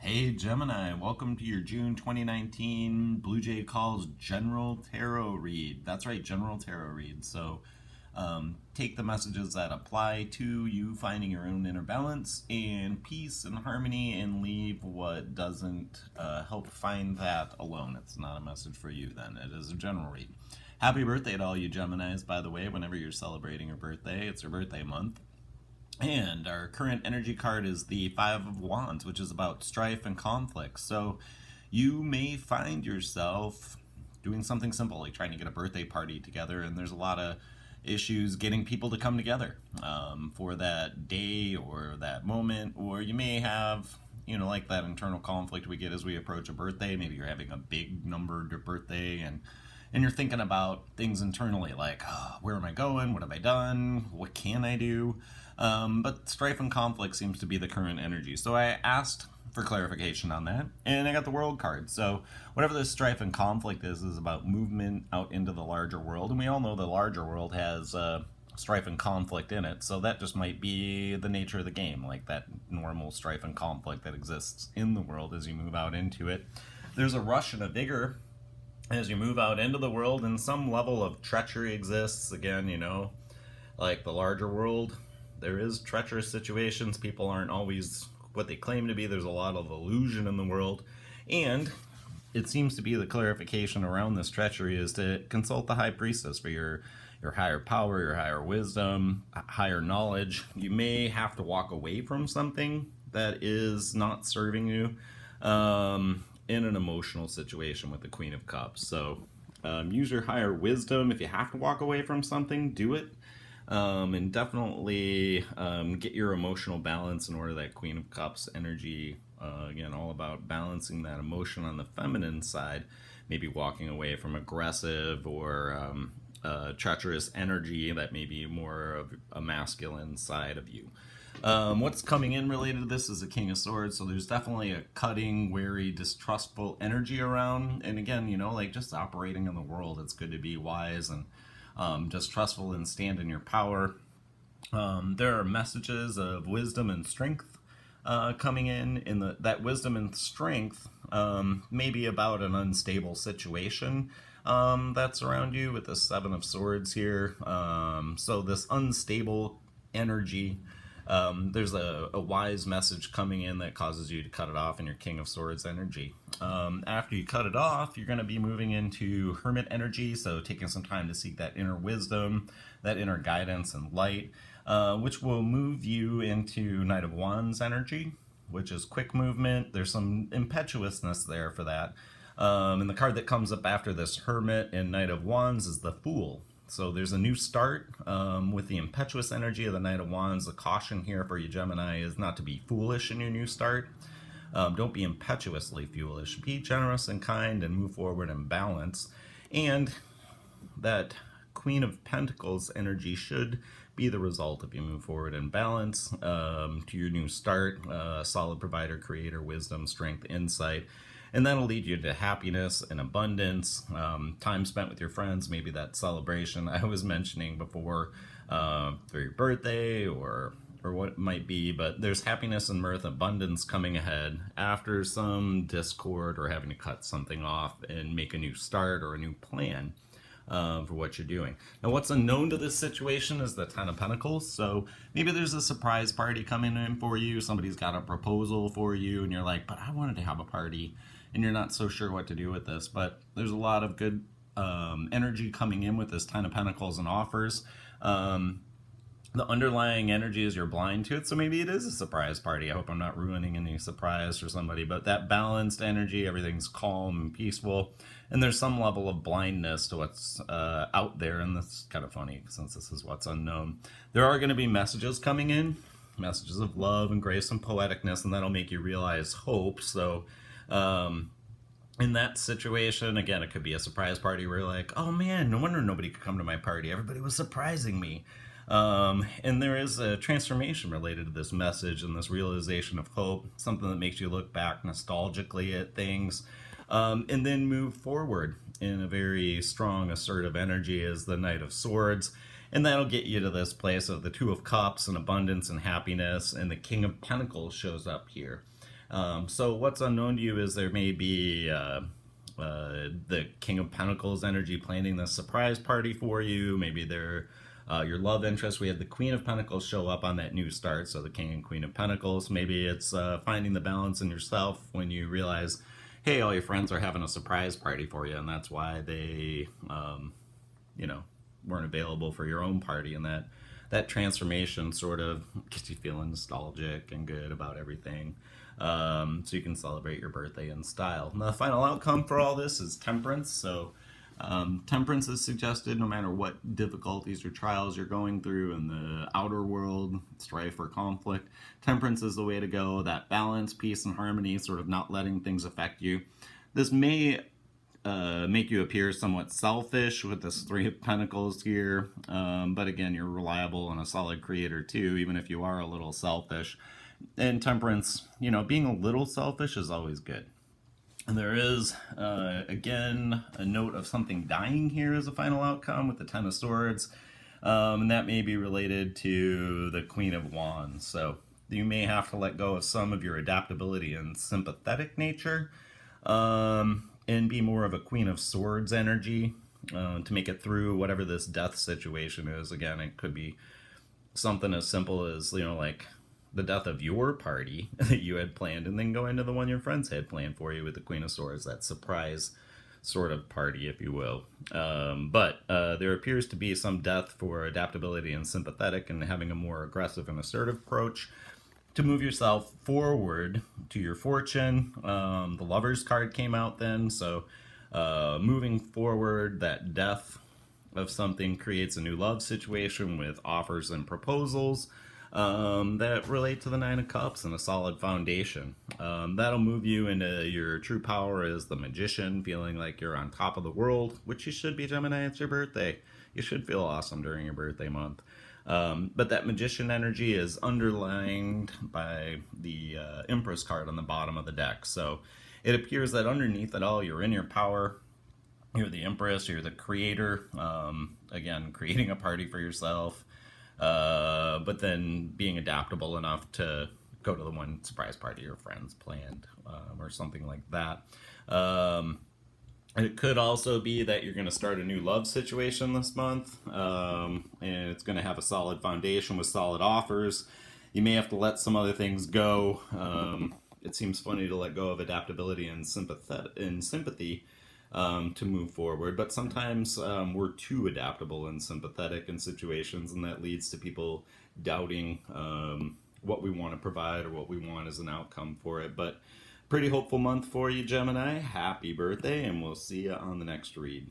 Hey Gemini, welcome to your June 2019 Blue Jay Calls General Tarot Read. That's right, General Tarot Read. So take the messages that apply to you finding your own inner balance and peace and harmony, and leave what doesn't help find that alone. It's not a message for you then. It is a general read. Happy birthday to all you Geminis, by the way, whenever you're celebrating your birthday. It's your birthday month. And our current energy card is the Five of Wands, which is about strife and conflict. So you may find yourself doing something simple, like trying to get a birthday party together, and there's a lot of issues getting people to come together for that day or that moment. Or you may have, like that internal conflict we get as we approach a birthday. Maybe you're having a big numbered birthday, and you're thinking about things internally, like, where am I going? What have I done? What can I do? But strife and conflict seems to be the current energy. So I asked for clarification on that, and I got the World card. So whatever this strife and conflict is about movement out into the larger world. And we all know the larger world has strife and conflict in it. So that just might be the nature of the game, like that normal strife and conflict that exists in the world as you move out into it. There's a rush and a vigor as you move out into the world, and some level of treachery exists. Again, like the larger world, there is treacherous situations. People aren't always what they claim to be. There's a lot of illusion in the world. And it seems to be the clarification around this treachery is to consult the High Priestess for your higher power, your higher wisdom, higher knowledge. You may have to walk away from something that is not serving you in an emotional situation with the Queen of Cups. So use your higher wisdom. If you have to walk away from something, do it. And definitely get your emotional balance in order. That Queen of Cups energy, again, all about balancing that emotion on the feminine side, maybe walking away from aggressive or treacherous energy that may be more of a masculine side of you. What's coming in related to this is the King of Swords, so there's definitely a cutting, wary, distrustful energy around. And again, like just operating in the world, it's good to be wise and just trustful and stand in your power. There are messages of wisdom and strength coming in that wisdom and strength may be about an unstable situation that's around you with the Seven of Swords here. So this unstable energy, there's a wise message coming in that causes you to cut it off in your King of Swords energy. After you cut it off, you're going to be moving into Hermit energy, so taking some time to seek that inner wisdom, that inner guidance and light, which will move you into Knight of Wands energy, which is quick movement. There's some impetuousness there for that. And the card that comes up after this Hermit and Knight of Wands is the Fool. So there's a new start with the impetuous energy of the Knight of Wands. The caution here for you Gemini is not to be foolish in your new start. Don't be impetuously foolish. Be generous and kind and move forward in balance. And that Queen of Pentacles energy should be the result if you move forward in balance to your new start. Solid provider, creator, wisdom, strength, insight. And that'll lead you to happiness and abundance, time spent with your friends, maybe that celebration I was mentioning before for your birthday or what it might be. But there's happiness and mirth, abundance coming ahead after some discord or having to cut something off and make a new start or a new plan for what you're doing. Now, what's unknown to this situation is the Ten of Pentacles. So maybe there's a surprise party coming in for you. Somebody's got a proposal for you, and you're like, but I wanted to have a party. And you're not so sure what to do with this. But there's a lot of good energy coming in with this Ten of Pentacles and offers. The underlying energy is you're blind to it, so maybe it is a surprise party. I hope I'm not ruining any surprise for somebody, but that balanced energy, everything's calm and peaceful, and there's some level of blindness to what's out there, and that's kind of funny since this is what's unknown. There are going to be messages coming in, messages of love and grace and poeticness, and that'll make you realize hope. So in that situation, again, it could be a surprise party where you're like, oh man, no wonder nobody could come to my party. Everybody was surprising me. And there is a transformation related to this message and this realization of hope, something that makes you look back nostalgically at things, and then move forward in a very strong, assertive energy as the Knight of Swords. And that'll get you to this place of the Two of Cups and abundance and happiness, and the King of Pentacles shows up here. So what's unknown to you is there may be the King of Pentacles energy planning the surprise party for you. Maybe they're your love interest. We had the Queen of Pentacles show up on that new start, so the King and Queen of Pentacles. Maybe it's finding the balance in yourself when you realize, hey, all your friends are having a surprise party for you, and that's why they, you know, weren't available for your own party, and that transformation sort of gets you feeling nostalgic and good about everything. So you can celebrate your birthday in style. And the final outcome for all this is temperance. So temperance is suggested no matter what difficulties or trials you're going through in the outer world, strife or conflict. Temperance is the way to go. That balance, peace, and harmony, sort of not letting things affect you. This may make you appear somewhat selfish with this Three of Pentacles here. But again, you're reliable and a solid creator too, even if you are a little selfish. And temperance, being a little selfish is always good. And there is, again, a note of something dying here as a final outcome with the Ten of Swords. And that may be related to the Queen of Wands. So you may have to let go of some of your adaptability and sympathetic nature. And be more of a Queen of Swords energy to make it through whatever this death situation is. Again, it could be something as simple as, like the death of your party that you had planned, and then go into the one your friends had planned for you with the Queen of Swords, that surprise sort of party, if you will. But there appears to be some death for adaptability and sympathetic and having a more aggressive and assertive approach to move yourself forward to your fortune. The Lover's card came out then, so moving forward, that death of something creates a new love situation with offers and proposals that relate to the Nine of Cups and a solid foundation. That'll move you into your true power as the Magician, feeling like you're on top of the world, which you should be, Gemini. It's your birthday. You should feel awesome during your birthday month. But that Magician energy is underlined by the Empress card on the bottom of the deck. So it appears that underneath it all, you're in your power. You're the Empress. You're the creator. Again, creating a party for yourself. But then being adaptable enough to go to the one surprise party your friends planned, or something like that. It could also be that you're going to start a new love situation this month, and it's going to have a solid foundation with solid offers. You may have to let some other things go. It seems funny to let go of adaptability and sympathy to move forward, but sometimes we're too adaptable and sympathetic in situations, and that leads to people doubting what we want to provide or what we want as an outcome for it. But pretty hopeful month for you, Gemini. Happy birthday, and we'll see you on the next read.